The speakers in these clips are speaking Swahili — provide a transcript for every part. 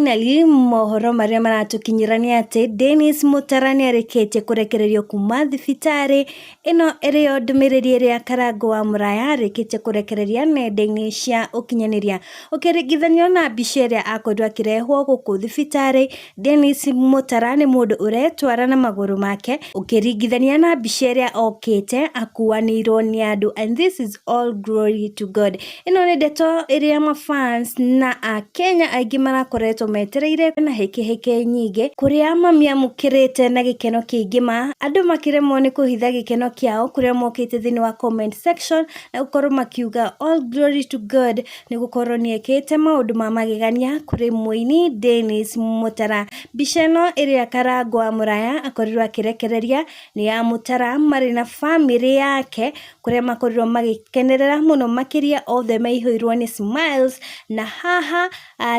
finally mohoro maria maratukinyirania ati Dennis Mutara niareketie kurekererio kuuma Thibitari. Ino iriyo ndumiriri iria Karangu wa Muraya areketie kurekereria nenda-ini cia ukinyaniria. Ukiringithanio na mbica iria akorirwo akirehwo guku Thibitari, Dennis Mutara ni mundu uretwara na maguru make ukiringithania na mbica iria okite akuanirwo ni andu, and this is all glory to God. Ino ni ndeto iria mafans na Kenya aingi marakoretwo metereire na heke nyingi kuria mamiamukirite na gikeno kiingi andu makiremwo ni kuhitha gikeno kiao kuria mokite thini wa comment section na gukorwo makiuga all glory to God ni gukorwo niekite maundu ma magegania kuri muini Dennis Mutara. Mbica ino iria Karangu wa Muraya akorirwo akirekereria ni ya Mutara mari na family yake kuria makorirwo magikenerera muno makiria othe maihuirwo ni smiles, na haha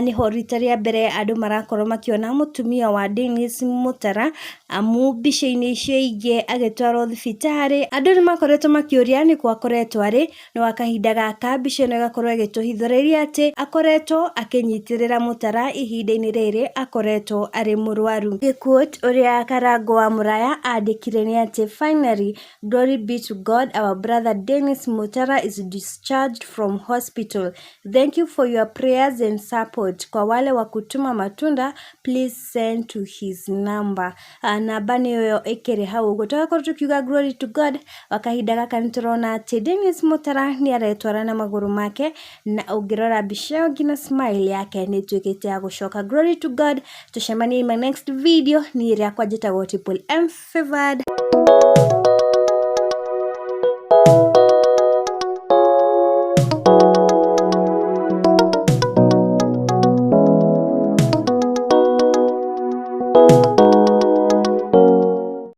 ni rita ria mbere andu marakorwo makiona Mûtumia wa Dennis Mutara amu mbica-ini icio ingi agitwarwo Thibitari. Andu ni makoretwo makiuria ni kwa akoretwo ari no akahinda gaka mbica ino igakorwo igituhithuriria ati akoretwo akinyitirira Mutara ihinda-ini riri akoretwo ari murwaru. Quote uria Karangu wa Muraya andikire ni ati finally glory be to God, our brother Dennis Mutara is discharged from hospital. Thank you for your prayers and support. Kwa wale wa kutuma matunda, please send to his number. Namba niyo ikiri hau gutoka tukiuga glory to God. Wakahinda gaka niturona ati Dennis Mutara ni aretwara na maguru make, na ungirora mbica ngina smile yake ni tuikite ya gucoka. Glory to God. Tucemanie in my next video. Ni iria kwa jitagwo Triple M Favored.